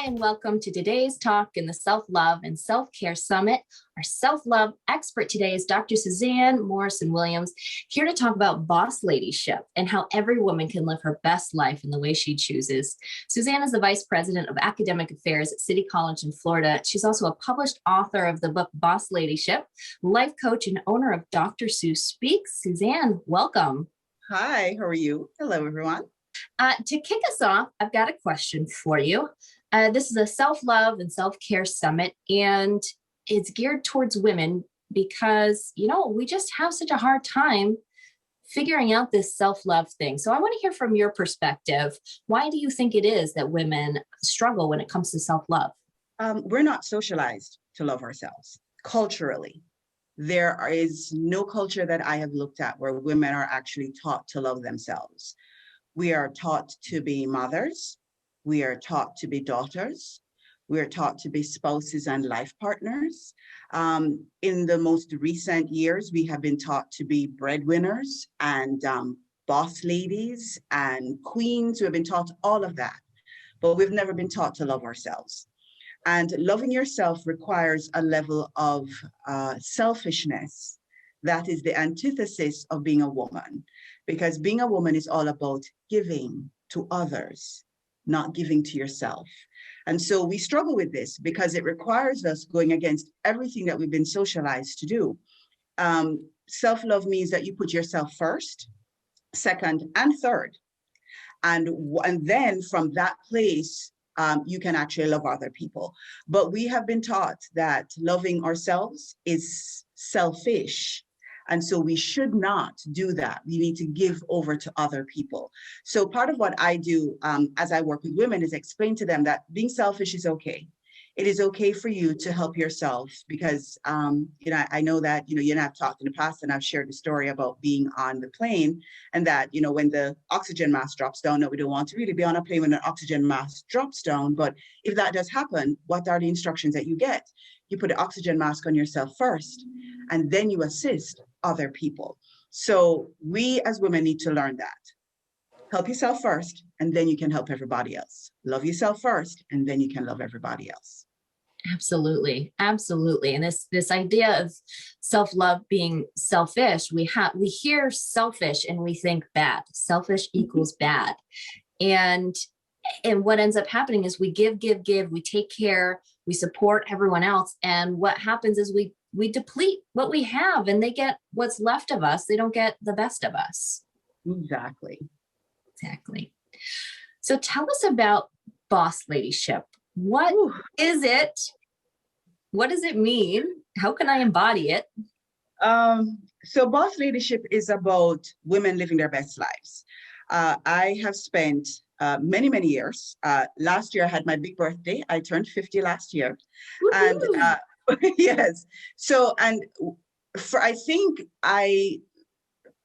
and welcome to today's talk in the Self-Love and Self-Care Summit. Our self-love expert today is Dr. Suzanne Morrison-Williams, here to talk about Bossladyship and how every woman can live her best life in the way she chooses. Suzanne is the Vice President of Academic Affairs at City College in Florida. She's also a published author of the book Bossladyship, life coach, and owner of Dr. Sue Speaks. Suzanne, welcome. Hi, how are you? Hello, everyone. To kick us off, I've got a question for you. This is a self-love and self-care summit, and it's geared towards women because, we just have such a hard time figuring out this self-love thing. So I want to hear from your perspective. Why do you think it is that women struggle when it comes to self-love? We're not socialized to love ourselves culturally. There is no culture that I have looked at where women are actually taught to love themselves. We are taught to be mothers. We are taught to be daughters. We are taught to be spouses and life partners. In the most recent years, we have been taught to be breadwinners and boss ladies and queens. We have been taught all of that, but we've never been taught to love ourselves. And loving yourself requires a level of selfishness that is the antithesis of being a woman, because being a woman is all about giving to others, not giving to yourself. And so we struggle with this because it requires us going against everything that we've been socialized to do. Self-love means that you put yourself first, second, and third. And then from that place, you can actually love other people. But we have been taught that loving ourselves is selfish. And so we should not do that. We need to give over to other people. So part of what I do as I work with women is explain to them that being selfish is okay. It is okay for you to help yourself because, I know that, you and I have talked in the past and I've shared the story about being on the plane and that, when the oxygen mask drops down, no, we don't want to really be on a plane when an oxygen mask drops down. But if that does happen, what are the instructions that you get? You put the oxygen mask on yourself first, and then you assist other people. So we as women need to learn that. Help yourself first, and then you can help everybody else. Love yourself first, and then you can love everybody else. Absolutely. Absolutely. And this idea of self-love being selfish, we hear selfish and we think bad. Selfish equals bad. And what ends up happening is we give, we take care, we support everyone else. And what happens is we deplete what we have and they get what's left of us. They don't get the best of us. Exactly. So tell us about Bossladyship. What is it? What does it mean? How can I embody it? So Bossladyship is about women living their best lives. I have spent many, many years. Last year I had my big birthday. I turned 50 last year. Woo-hoo. And yes. So, I think I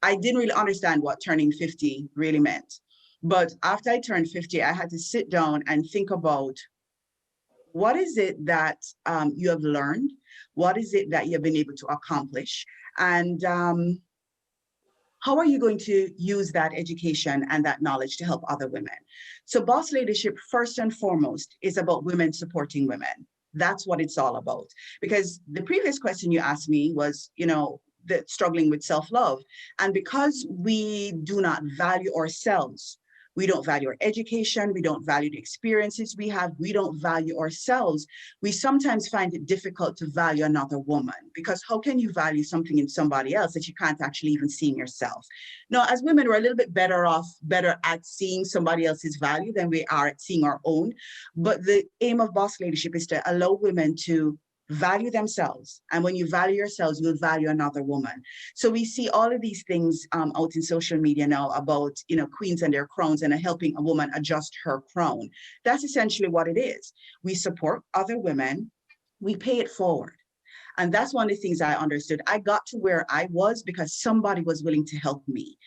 didn't really understand what turning 50 really meant. But after I turned 50, I had to sit down and think about what is it that you have learned? What is it that you've been able to accomplish? And how are you going to use that education and that knowledge to help other women? So Bossladyship, first and foremost, is about women supporting women. That's what it's all about. Because the previous question you asked me was, the struggling with self-love. And because we do not value ourselves, we don't value our education, we don't value the experiences we have, we don't value ourselves, we sometimes find it difficult to value another woman, because how can you value something in somebody else that you can't actually even see in yourself? Now, as women, we're a little bit better at seeing somebody else's value than we are at seeing our own. But the aim of Bossladyship is to allow women to value themselves. And when you value yourselves, you'll value another woman. So we see all of these things out in social media now about, queens and their crowns and helping a woman adjust her crown. That's essentially what it is. We support other women. We pay it forward. And that's one of the things I understood. I got to where I was because somebody was willing to help me.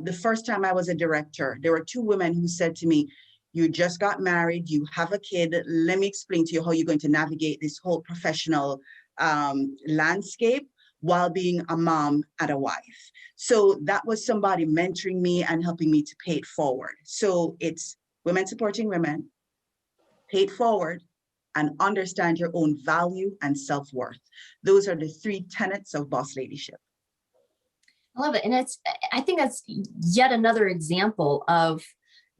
The first time I was a director, there were two women who said to me, "You just got married, you have a kid. Let me explain to you how you're going to navigate this whole professional landscape while being a mom and a wife." So that was somebody mentoring me and helping me to pay it forward. So it's women supporting women, pay it forward, and understand your own value and self-worth. Those are the 3 tenets of boss ladyship. I love it. And I think that's yet another example of,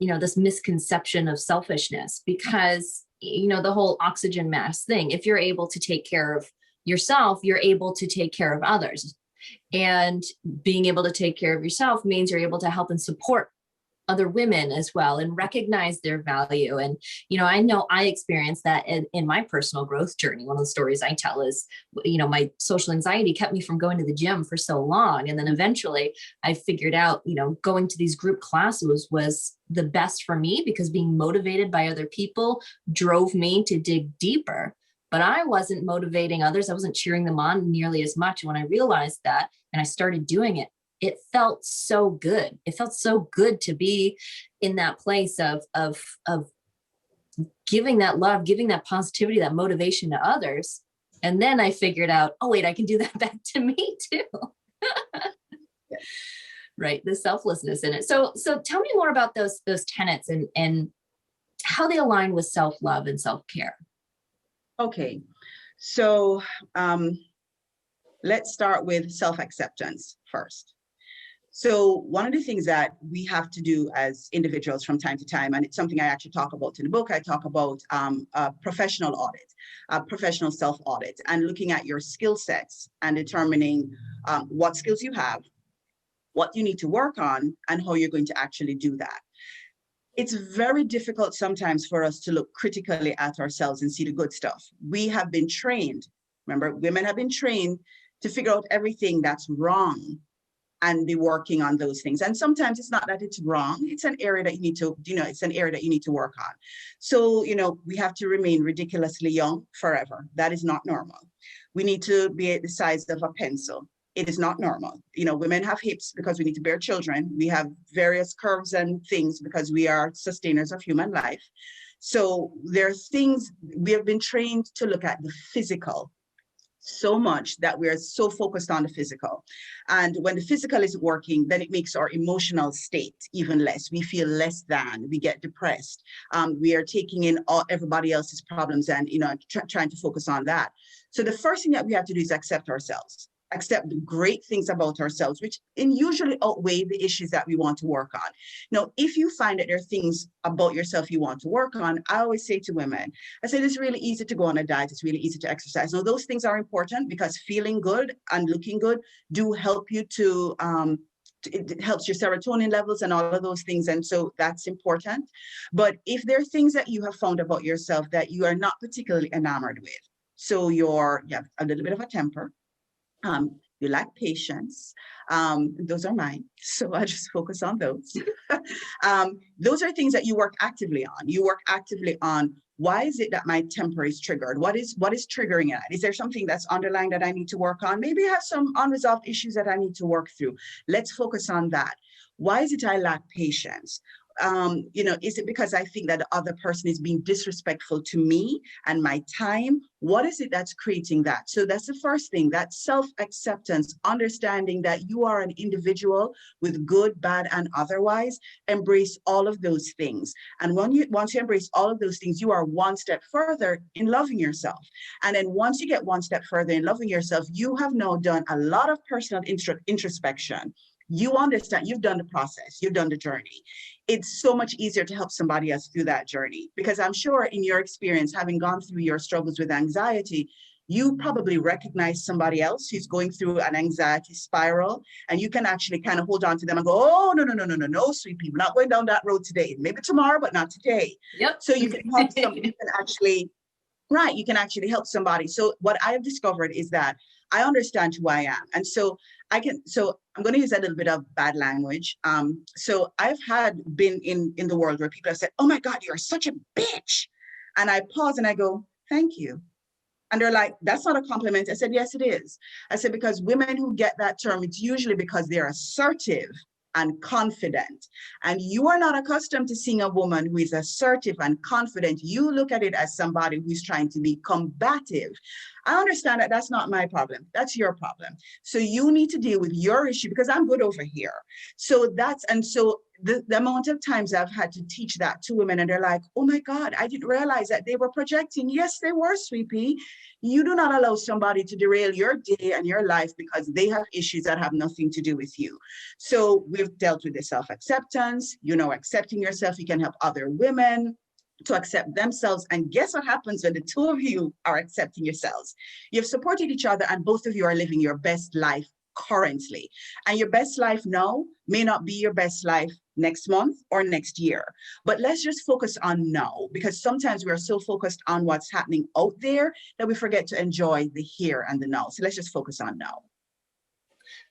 this misconception of selfishness, because, the whole oxygen mask thing, if you're able to take care of yourself, you're able to take care of others. And being able to take care of yourself means you're able to help and support other women as well and recognize their value. And, I know I experienced that in my personal growth journey. One of the stories I tell is, my social anxiety kept me from going to the gym for so long. And then eventually I figured out, going to these group classes was the best for me, because being motivated by other people drove me to dig deeper. But I wasn't motivating others. I wasn't cheering them on nearly as much. And when I realized that and I started doing it, it felt so good. It felt so good to be in that place of giving that love, giving that positivity, that motivation to others. And then I figured out, oh, wait, I can do that back to me too. Yeah. Right. The selflessness in it. So tell me more about those tenets and how they align with self-love and self-care. Okay. So let's start with self-acceptance first. So one of the things that we have to do as individuals from time to time, and it's something I actually talk about in the book, I talk about a professional audit, a professional self-audit, and looking at your skill sets and determining what skills you have, what you need to work on, and how you're going to actually do that. It's very difficult sometimes for us to look critically at ourselves and see the good stuff. We have been trained, remember, women have been trained to figure out everything that's wrong and be working on those things. And sometimes it's not that it's wrong, it's an area that you need to, it's an area that you need to work on. So, we have to remain ridiculously young forever. That is not normal. We need to be at the size of a pencil. It is not normal. Women have hips because we need to bear children. We have various curves and things because we are sustainers of human life. So there are things we have been trained to look at the physical so much that we're so focused on the physical. And when the physical isn't working, then it makes our emotional state even less. We feel less than, we get depressed. We are taking in everybody else's problems and, trying to focus on that. So the first thing that we have to do is accept ourselves. Accept the great things about ourselves, which usually outweigh the issues that we want to work on. Now, if you find that there are things about yourself you want to work on, I always say to women, I say it's really easy to go on a diet. It's really easy to exercise. Now, those things are important because feeling good and looking good do help you to, it helps your serotonin levels and all of those things. And so that's important. But if there are things that you have found about yourself that you are not particularly enamored with, so you have a little bit of a temper, you lack patience. Those are mine, so I just focus on those. Those are things that you work actively on. You work actively on, why is it that my temper is triggered? What is triggering it? Is there something that's underlying that I need to work on? Maybe I have some unresolved issues that I need to work through. Let's focus on that. Why is it I lack patience? Is it because I think that the other person is being disrespectful to me and my time? What is it that's creating that? So that's the first thing, that self-acceptance, understanding that you are an individual with good, bad, and otherwise. Embrace all of those things. And once you embrace all of those things, you are one step further in loving yourself. And then once you get one step further in loving yourself, you have now done a lot of personal introspection. You understand, you've done the process, you've done the journey. It's so much easier to help somebody else through that journey, because I'm sure in your experience, having gone through your struggles with anxiety, you probably recognize somebody else who's going through an anxiety spiral, and you can actually kind of hold on to them and go, oh, no, sweet people, not going down that road today. Maybe tomorrow, but not today. Yep. So you can help somebody, you can actually help somebody. So what I have discovered is that I understand who I am. And so I'm going to use a little bit of bad language. So I've been in the world where people have said, oh my God, you're such a bitch. And I pause and I go, thank you. And they're like, that's not a compliment. I said, yes, it is. I said, because women who get that term, it's usually because they're assertive and confident. And you are not accustomed to seeing a woman who is assertive and confident. You look at it as somebody who's trying to be combative. I understand that that's not my problem. That's your problem. So you need to deal with your issue because I'm good over here. So the amount of times I've had to teach that to women and they're like, oh my God, I didn't realize that they were projecting. Yes, they were, sweetie. You do not allow somebody to derail your day and your life because they have issues that have nothing to do with you. So we've dealt with the self-acceptance, accepting yourself. You can help other women to accept themselves. And guess what happens when the two of you are accepting yourselves? You've supported each other and both of you are living your best life currently. And your best life now may not be your best life next month or next year. But let's just focus on now, because sometimes we are so focused on what's happening out there that we forget to enjoy the here and the now. So let's just focus on now.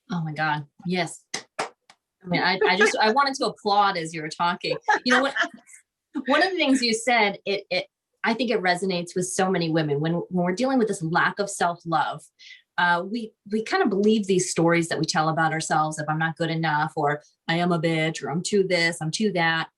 Oh my God. Yes. I mean, I wanted to applaud as you were talking. You know what? One of the things you said, I think it resonates with so many women when we're dealing with this lack of self-love. We kind of believe these stories that we tell about ourselves, if I'm not good enough, or I am a bitch, or I'm too this, I'm too that.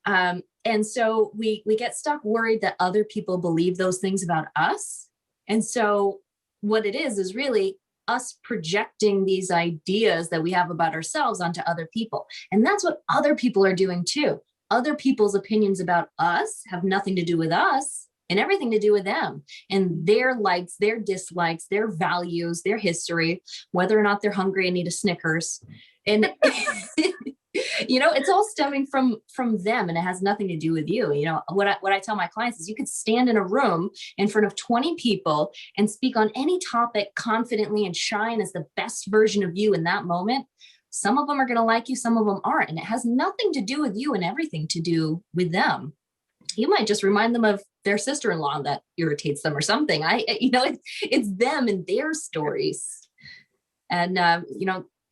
And so we get stuck worried that other people believe those things about us. And so what it is really us projecting these ideas that we have about ourselves onto other people. And that's what other people are doing too. Other people's opinions about us have nothing to do with us and everything to do with them and their likes, their dislikes, their values, their history, whether or not they're hungry and need a Snickers. And, it's all stemming from them, and it has nothing to do with you. What I tell my clients is you could stand in a room in front of 20 people and speak on any topic confidently and shine as the best version of you in that moment. Some of them are going to like you, some of them aren't. And it has nothing to do with you and everything to do with them. You might just remind them of their sister-in-law that irritates them or something. It's them and their stories. And,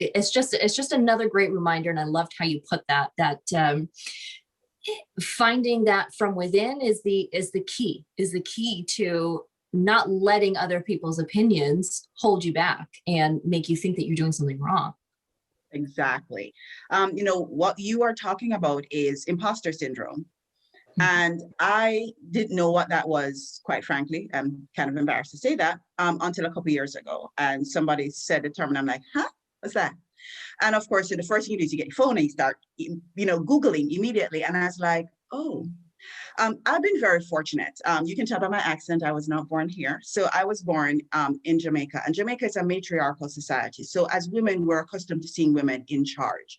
it's just another great reminder. And I loved how you put that finding that from within is the key to not letting other people's opinions hold you back and make you think that you're doing something wrong. Exactly. What you are talking about is imposter syndrome. And I didn't know what that was, quite frankly. I'm kind of embarrassed to say that, until a couple of years ago. And somebody said the term, and I'm like, huh? What's that? And of course, so the first thing you do is you get your phone and you start, Googling immediately. And I was like, oh, I've been very fortunate. You can tell by my accent, I was not born here. So I was born in Jamaica, and Jamaica is a matriarchal society. So as women, we're accustomed to seeing women in charge.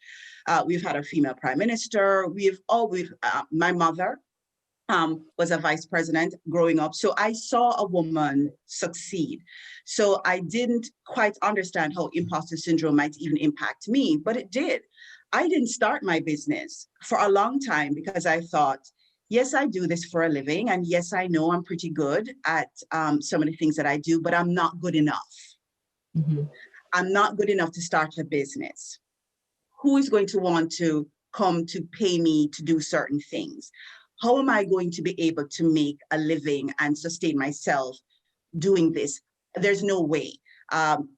We've had a female prime minister. My mother was a vice president growing up. So I saw a woman succeed. So I didn't quite understand how imposter syndrome might even impact me, but it did. I didn't start my business for a long time because I thought, yes, I do this for a living. And yes, I know I'm pretty good at some of the things that I do, but I'm not good enough. Mm-hmm. I'm not good enough to start a business. Who is going to want to come to pay me to do certain things? How am I going to be able to make a living and sustain myself doing this? There's no way.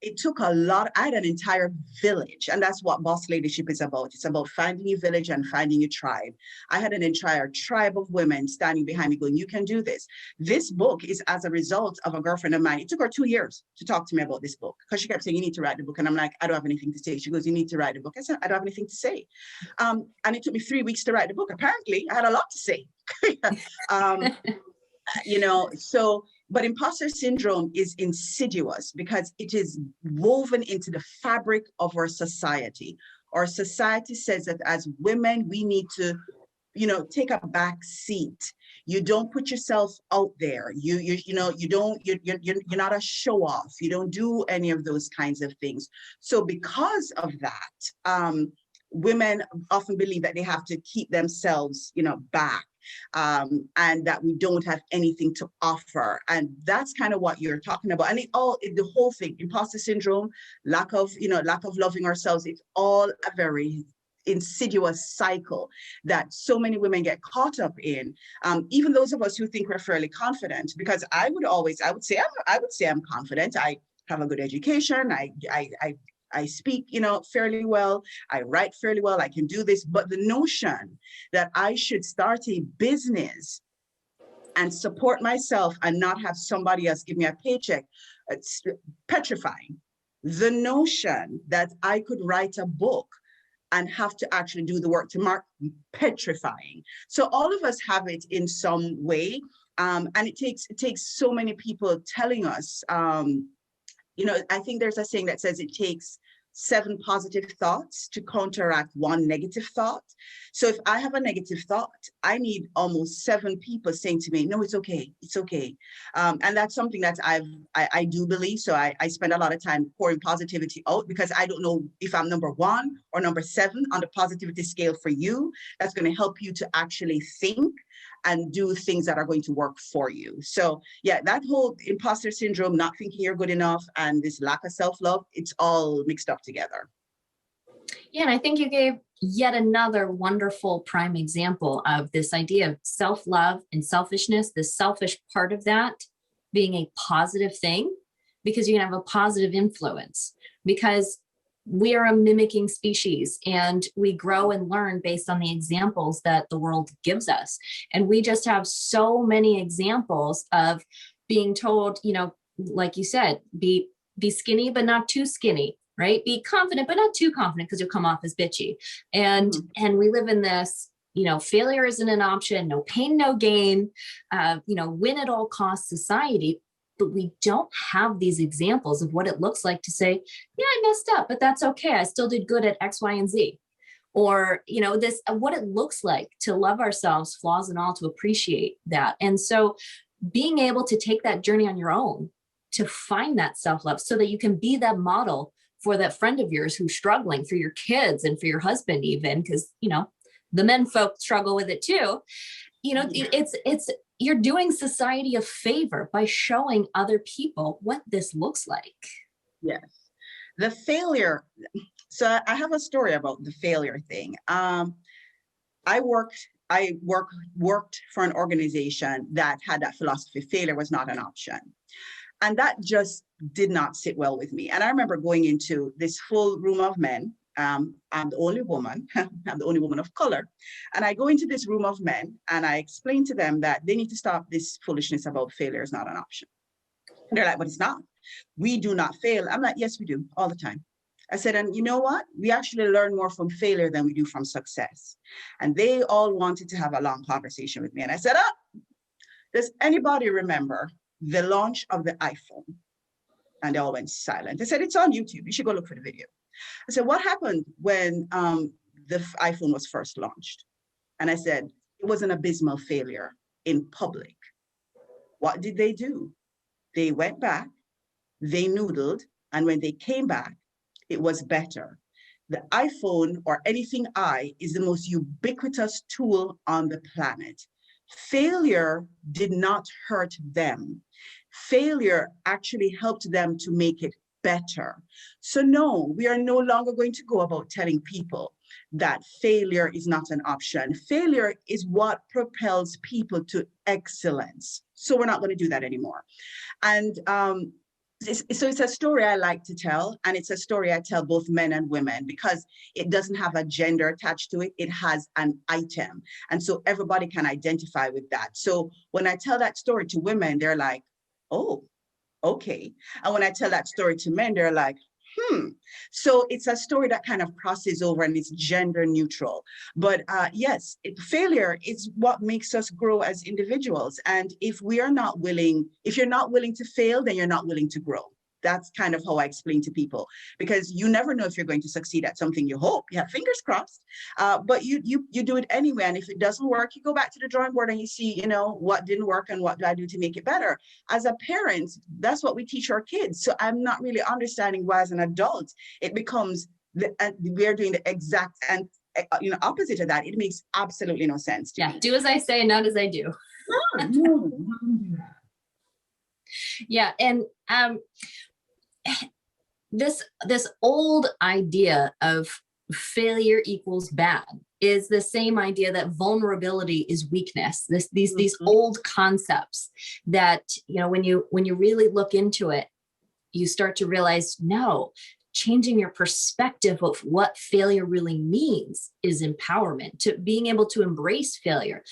It took a lot. I had an entire village, and that's what Bossladyship is about. It's about finding a village and finding a tribe. I had an entire tribe of women standing behind me going, you can do this. This book is as a result of a girlfriend of mine. It took her 2 years to talk to me about this book because she kept saying, you need to write the book. And I'm like, I don't have anything to say. She goes, you need to write the book. I said, I don't have anything to say. And it took me 3 weeks to write the book. Apparently, I had a lot to say. But imposter syndrome is insidious because it is woven into the fabric of our society. Our society says that as women, we need to, take a back seat. You don't put yourself out there. You're not a show off. You don't do any of those kinds of things. So because of that, women often believe that they have to keep themselves, back. And that we don't have anything to offer. And that's kind of what you're talking about. And the whole thing, imposter syndrome, lack of loving ourselves, it's all a very insidious cycle that so many women get caught up in. Even those of us who think we're fairly confident, because I would say I'm confident. I have a good education. I speak, fairly well. I write fairly well. I can do this. But the notion that I should start a business and support myself and not have somebody else give me a paycheck, It's petrifying. The notion that I could write a book and have to actually do the work to mark, petrifying. So all of us have it in some way. And it takes so many people telling us, I think there's a saying that says it takes 7 positive thoughts to counteract 1 negative thought. So if I have a negative thought, I need almost 7 people saying to me, no, it's okay, it's okay. And that's something that I do believe. So I spend a lot of time pouring positivity out, because I don't know if I'm number 1 or number 7 on the positivity scale for you. That's going to help you to actually think and do things that are going to work for you. So yeah, that whole imposter syndrome, not thinking you're good enough, and this lack of self-love, it's all mixed up together. Yeah, and I think you gave yet another wonderful prime example of this idea of self-love and selfishness, the selfish part of that being a positive thing, because you can have a positive influence, because we are a mimicking species and we grow and learn based on the examples that the world gives us. And we just have so many examples of being told, like you said, be skinny, but not too skinny, right? Be confident, but not too confident, because you'll come off as bitchy. And we live in this, failure isn't an option, no pain, no gain, win at all costs society. But we don't have these examples of what it looks like to say, yeah, I messed up, but that's okay. I still did good at X, Y, and Z. Or, what it looks like to love ourselves, flaws and all, to appreciate that. And so being able to take that journey on your own to find that self-love so that you can be that model for that friend of yours who's struggling, for your kids and for your husband even, because, the men folk struggle with it too. It's you're doing society a favor by showing other people what this looks like. Yes. The failure. So I have a story about the failure thing. I worked for an organization that had that philosophy: failure was not an option. And that just did not sit well with me. And I remember going into this full room of men. I'm the only woman, I'm the only woman of color. And I go into this room of men and I explain to them that they need to stop this foolishness about failure is not an option. And they're like, but it's not. We do not fail. I'm like, yes, we do, all the time. I said, and you know what? We actually learn more from failure than we do from success. And they all wanted to have a long conversation with me. And I said, does anybody remember the launch of the iPhone? And they all went silent. They said, it's on YouTube. You should go look for the video. I said, what happened when the iPhone was first launched? And I said, it was an abysmal failure in public. What did they do? They went back, they noodled, and when they came back, it was better. The iPhone, or anything is the most ubiquitous tool on the planet. Failure did not hurt them. Failure actually helped them to make it better. So no, we are no longer going to go about telling people that failure is not an option. Failure is what propels people to excellence. So we're not going to do that anymore. And so it's a story I like to tell, and it's a story I tell both men and women, because it doesn't have a gender attached to it. It has an item. And so everybody can identify with that. So when I tell that story to women, they're like, oh, okay. And when I tell that story to men, they're like, So it's a story that kind of crosses over and it's gender neutral. But yes, failure is what makes us grow as individuals. And if you're not willing to fail, then you're not willing to grow. That's kind of how I explain to people, because you never know if you're going to succeed at something. You hope, you have fingers crossed, but you do it anyway. And if it doesn't work, you go back to the drawing board and you see, what didn't work and what do I do to make it better. As a parent, that's what we teach our kids. So I'm not really understanding why, as an adult, it becomes we're doing the exact and opposite of that. It makes absolutely no sense to me. Do as I say, not as I do. Yeah, and this old idea of failure equals bad is the same idea that vulnerability is weakness. These old concepts that, when you really look into it, you start to realize, no, changing your perspective of what failure really means is empowerment, to being able to embrace failure.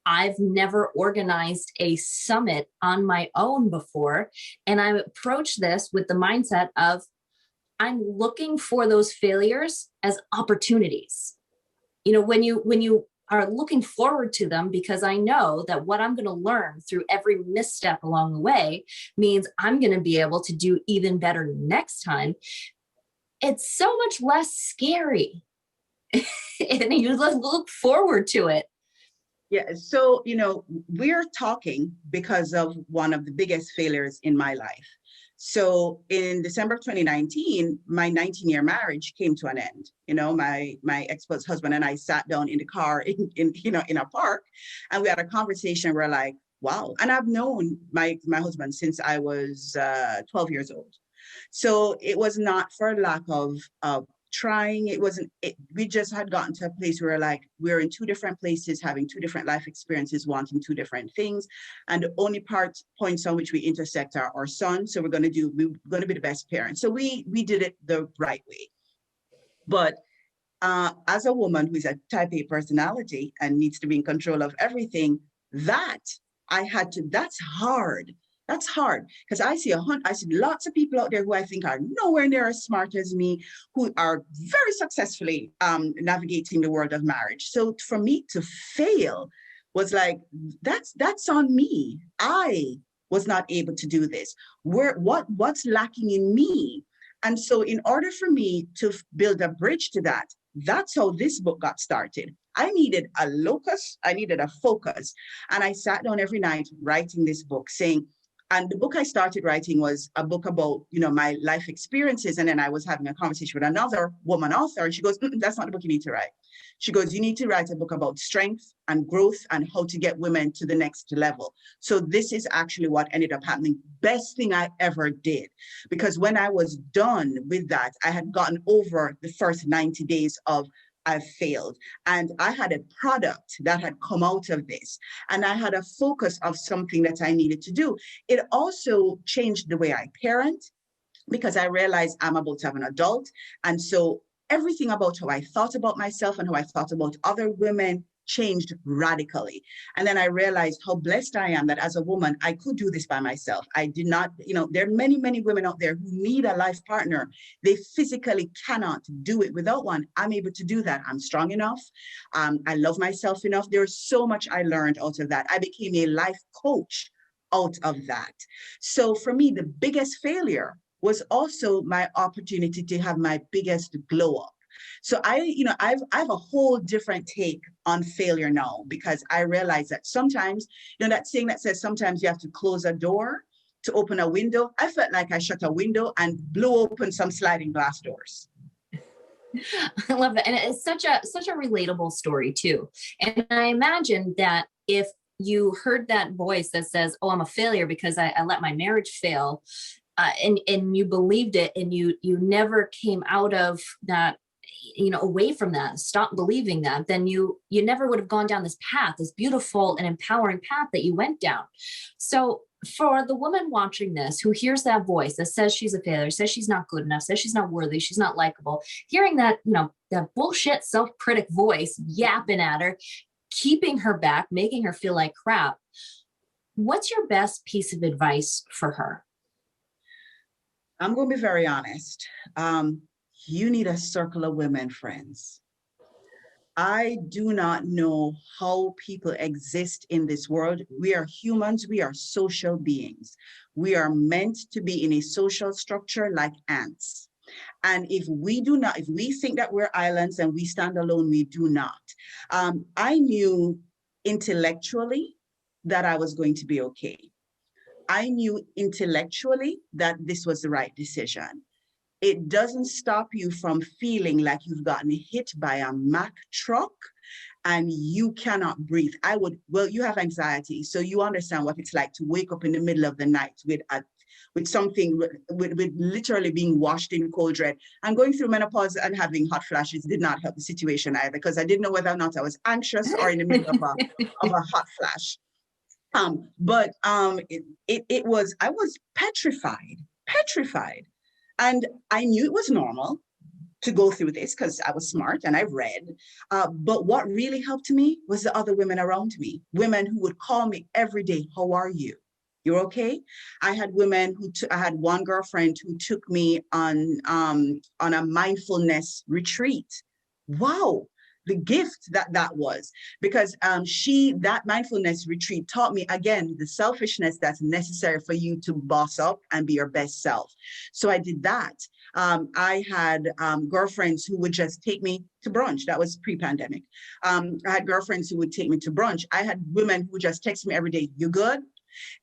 I've never organized a summit on my own before. And I approach this with the mindset of, I'm looking for those failures as opportunities. When you are looking forward to them, because I know that what I'm going to learn through every misstep along the way means I'm going to be able to do even better next time. It's so much less scary. And you look forward to it. Yeah. So, we're talking because of one of the biggest failures in my life. So in December of 2019, my 19-year marriage came to an end. My ex-husband and I sat down in the car in a park, and we had a conversation. We're like, wow. And I've known my husband since I was 12 years old. So it was not for lack of trying. It wasn't, we just had gotten to a place where we're in two different places, having two different life experiences, wanting two different things. And the only points on which we intersect are our son. So we're going to be the best parents. So we did it the right way. But as a woman who's a type A personality and needs to be in control of everything, that's hard. That's hard, because I see lots of people out there who I think are nowhere near as smart as me, who are very successfully navigating the world of marriage. So for me to fail was like, that's on me. I was not able to do this. What's lacking in me? And so in order for me to build a bridge to that, that's how this book got started. I needed a locus, I needed a focus. And I sat down every night writing this book, and the book I started writing was a book about, my life experiences. And then I was having a conversation with another woman author, and she goes, that's not the book you need to write. She goes, you need to write a book about strength and growth and how to get women to the next level. So this is actually what ended up happening. Best thing I ever did. Because when I was done with that, I had gotten over the first 90 days of I failed. And I had a product that had come out of this. And I had a focus of something that I needed to do. It also changed the way I parent, because I realized I'm about to have an adult. And so everything about how I thought about myself and how I thought about other women changed radically. And then I realized how blessed I am that as a woman, I could do this by myself. I did not, there are many, many women out there who need a life partner. They physically cannot do it without one. I'm able to do that. I'm strong enough. I love myself enough. There's so much I learned out of that. I became a life coach out of that. So for me, the biggest failure was also my opportunity to have my biggest glow up. So I have a whole different take on failure now, because I realize that sometimes, that saying that says sometimes you have to close a door to open a window. I felt like I shut a window and blew open some sliding glass doors. I love that. And it's such a relatable story too. And I imagine that if you heard that voice that says, oh, I'm a failure because I let my marriage fail, and you believed it, and you never came out of that, away from that, stop believing that, then you never would have gone down this path, this beautiful and empowering path that you went down. So for the woman watching this, who hears that voice that says she's a failure, says she's not good enough, says she's not worthy, she's not likable, hearing that, that bullshit self-critic voice yapping at her, keeping her back, making her feel like crap, what's your best piece of advice for her? I'm going to be very honest. You need a circle of women friends. I do not know how people exist in this world. We are humans. We are social beings. We are meant to be in a social structure like ants. And if we think that we're islands and we stand alone, we do not. I knew intellectually that I was going to be okay. I knew intellectually that this was the right decision. It doesn't stop you from feeling like you've gotten hit by a Mack truck and you cannot breathe. You have anxiety, so you understand what it's like to wake up in the middle of the night with something, with literally being washed in cold red. And going through menopause and having hot flashes did not help the situation either, because I didn't know whether or not I was anxious or in the middle of a hot flash. I was petrified. And I knew it was normal. to go through this because I was smart and I read. But what really helped me was the other women around me, women who would call me every day, how are you? You're okay? I had women I had one girlfriend who took me on a mindfulness retreat. Wow, the gift that was, because that mindfulness retreat taught me, again, the selfishness that's necessary for you to boss up and be your best self. So I did that. I had girlfriends who would just take me to brunch. That was pre-pandemic. I had girlfriends who would take me to brunch. I had women who just text me every day, you good?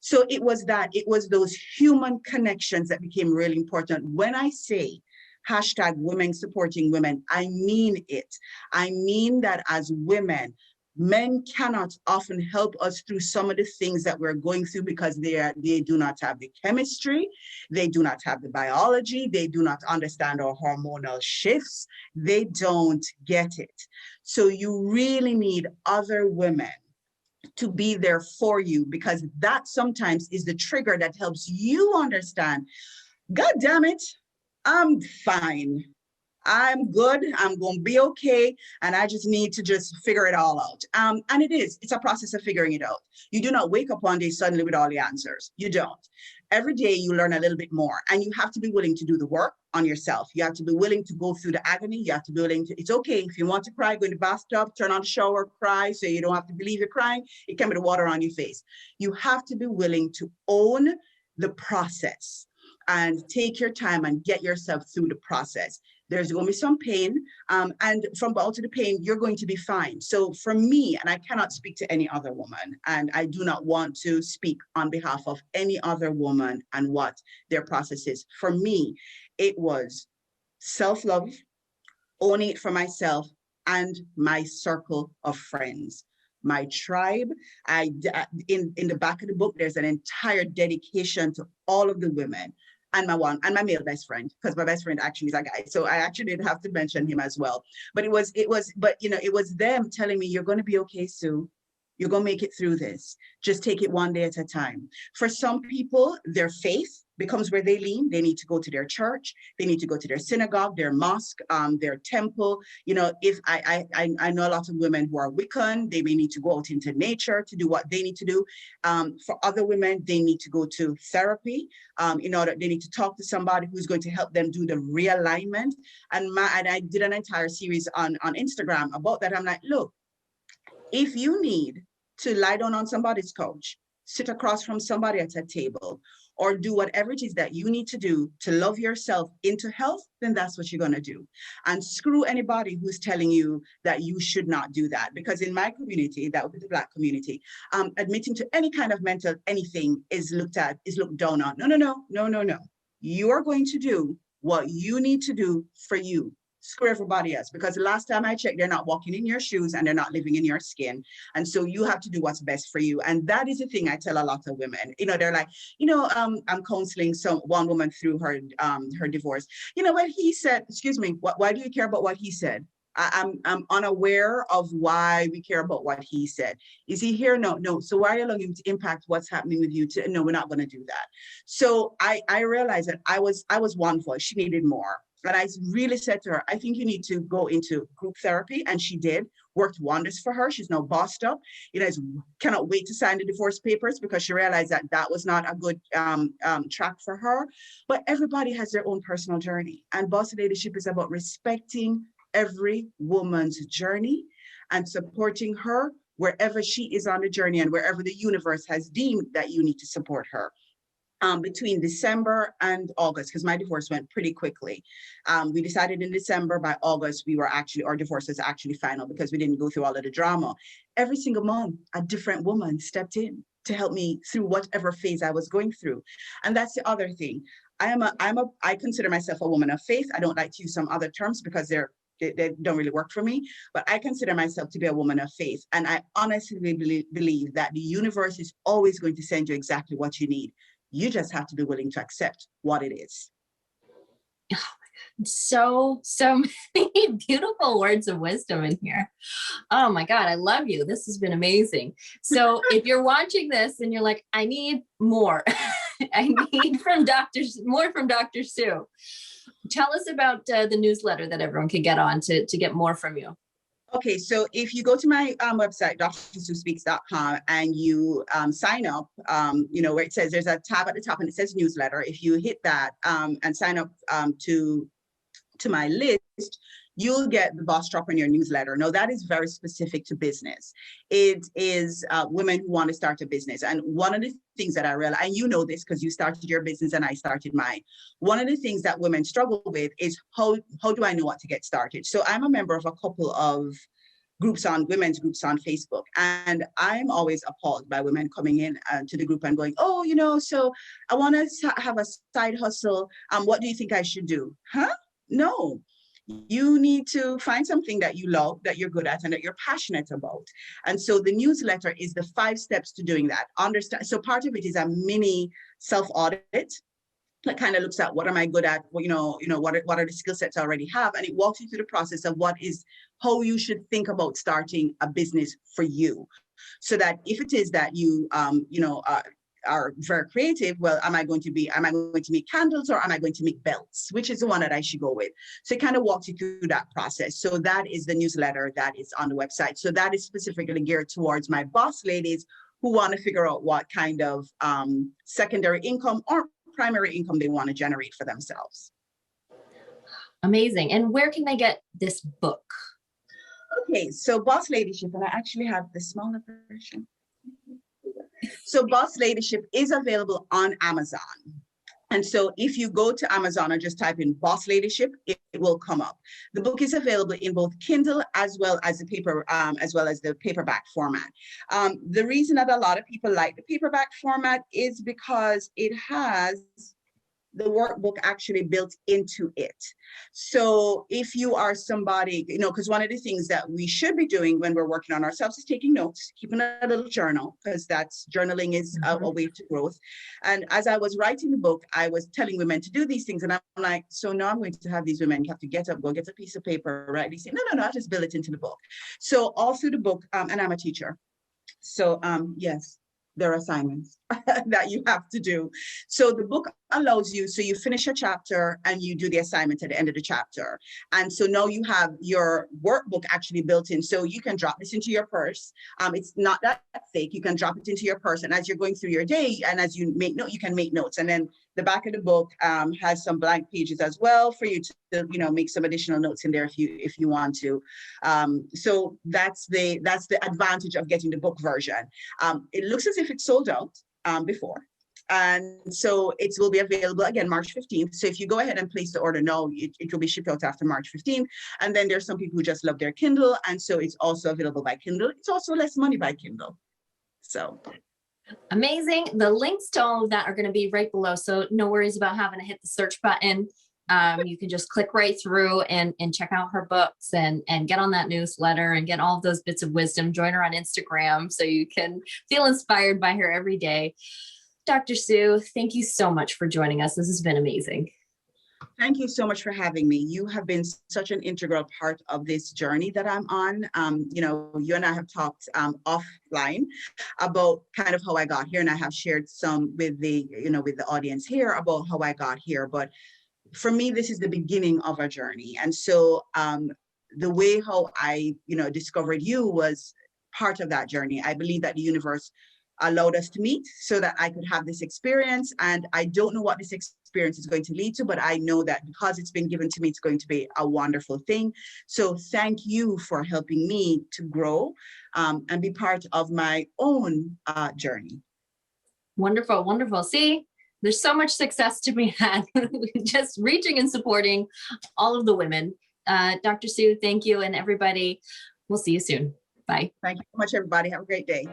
So it was those human connections that became really important. When I say hashtag women supporting women, I mean it. I mean that as women, men cannot often help us through some of the things that we're going through because they do not have the chemistry, they do not have the biology, they do not understand our hormonal shifts, they don't get it. So you really need other women to be there for you, because that sometimes is the trigger that helps you understand, God damn it, I'm fine. I'm good. I'm going to be okay. And I just need to just figure it all out. And it's a process of figuring it out. You do not wake up one day suddenly with all the answers. You don't. Every day you learn a little bit more, and you have to be willing to do the work on yourself. You have to be willing to go through the agony. You have to be willing to, it's okay. If you want to cry, go in the bathtub, turn on the shower, cry, so you don't have to believe you're crying. It can be the water on your face. You have to be willing to own the process and take your time and get yourself through the process. There's going to be some pain, and from out of the pain, you're going to be fine. So for me, and I cannot speak to any other woman, and I do not want to speak on behalf of any other woman and what their process is. For me, it was self-love, owning it for myself and my circle of friends. My tribe, in the back of the book, there's an entire dedication to all of the women. And my male best friend, because my best friend actually is a guy. So I actually did have to mention him as well. But it was them telling me, you're going to be okay, Sue. You're going to make it through this. Just take it one day at a time. For some people, their faith becomes where they lean. They need to go to their church. They need to go to their synagogue, their mosque, their temple. If I know a lot of women who are Wiccan, they may need to go out into nature to do what they need to do. For other women, they need to go to therapy. They need to talk to somebody who's going to help them do the realignment. And I did an entire series on Instagram about that. I'm like, look, if you need to lie down on somebody's couch, sit across from somebody at a table, or do whatever it is that you need to do to love yourself into health, then that's what you're going to do. And screw anybody who's telling you that you should not do that. Because in my community, that would be the Black community, admitting to any kind of mental anything is looked down on. No. You are going to do what you need to do for you. Screw everybody else, because the last time I checked, they're not walking in your shoes and they're not living in your skin. And so you have to do what's best for you. And that is the thing I tell a lot of women. They're like, I'm counseling one woman through her divorce. What he said, excuse me, why do you care about what he said? I'm unaware of why we care about what he said. Is he here? No. So why are you allowing him to impact what's happening with you? No, we're not going to do that. So I realized that I was one voice. She needed more. And I really said to her, I think you need to go into group therapy. And she did, worked wonders for her. She's now bossed up. Cannot wait to sign the divorce papers, because she realized that was not a good track for her. But everybody has their own personal journey. And Bossladyship is about respecting every woman's journey and supporting her wherever she is on the journey and wherever the universe has deemed that you need to support her. Between December and August, because my divorce went pretty quickly. We decided in December. By August, our divorce was actually final, because we didn't go through all of the drama. Every single month, a different woman stepped in to help me through whatever phase I was going through. And that's the other thing. I consider myself a woman of faith. I don't like to use some other terms because they don't really work for me, but I consider myself to be a woman of faith. And I honestly believe that the universe is always going to send you exactly what you need. You just have to be willing to accept what it is. So many beautiful words of wisdom in here. Oh my God, I love you. This has been amazing. So if you're watching this and you're like, I need more, I need more from Dr. Sue. Tell us about the newsletter that everyone can get on to get more from you. Okay, so if you go to my website, drsuespeaks.com, and you sign up, where it says there's a tab at the top and it says newsletter. If you hit that and sign up to my list, you'll get the boss drop in your newsletter. Now, that is very specific to business. It is women who want to start a business. And one of the things that I realize, and you know this because you started your business and I started mine, one of the things that women struggle with is how do I know what to get started? So I'm a member of a couple of women's groups on Facebook. And I'm always appalled by women coming in to the group and going, oh, so I want to have a side hustle. What do you think I should do? Huh? No. You need to find something that you love, that you're good at, and that you're passionate about. And so the newsletter is the 5 steps to doing that. So part of it is a mini self-audit that kind of looks at what am I good at, what are the skill sets I already have, and it walks you through the process of how you should think about starting a business for you. So that if it is that you are very creative, well, am I going to make candles or am I going to make belts? Which is the one that I should go with? So it kind of walks you through that process. So that is the newsletter that is on the website. So that is specifically geared towards my boss ladies who want to figure out what kind of secondary income or primary income they want to generate for themselves. Amazing. And where can they get this book? Okay, so Bossladyship, and I actually have the smaller version. So Bossladyship is available on Amazon. And so if you go to Amazon and just type in Bossladyship, it will come up. The book is available in both Kindle as well as the paperback format. The reason that a lot of people like the paperback format is because it has the workbook actually built into it. So if you are somebody, because one of the things that we should be doing when we're working on ourselves is taking notes, keeping a little journal, because journaling is a way to growth. And as I was writing the book, I was telling women to do these things. And I'm like, so now I'm going to have these women have to get up, go get a piece of paper, write these things. No, I just build it into the book. So all through the book, and I'm a teacher. So yes, there are assignments that you have to do. So the book allows you, so you finish a chapter and you do the assignment at the end of the chapter. And so now you have your workbook actually built in. So you can drop this into your purse. It's not that thick. You can drop it into your purse. And as you're going through your day and as you make notes, you can make notes. And then the back of the book has some blank pages as well for you to, make some additional notes in there if you want to. So that's the advantage of getting the book version. It looks as if it's sold out before. And so it will be available again March 15th. So if you go ahead and place the order now, it will be shipped out after March 15th. And then there's some people who just love their Kindle. And so it's also available by Kindle. It's also less money by Kindle. So amazing. The links to all of that are going to be right below. So no worries about having to hit the search button. You can just click right through and check out her books and get on that newsletter and get all of those bits of wisdom. Join her on Instagram so you can feel inspired by her every day. Dr. Sue, thank you so much for joining us. This has been amazing. Thank you so much for having me. You have been such an integral part of this journey that I'm on. You and I have talked offline about kind of how I got here, and I have shared some with the audience here about how I got here. But for me, this is the beginning of a journey. And so the way how I, discovered you was part of that journey. I believe that the universe allowed us to meet so that I could have this experience. And I don't know what this experience is going to lead to, but I know that because it's been given to me, it's going to be a wonderful thing. So thank you for helping me to grow and be part of my own journey. Wonderful, wonderful. See, there's so much success to be had just reaching and supporting all of the women. Dr. Sue, thank you. And everybody, we'll see you soon. Bye. Thank you so much, everybody. Have a great day.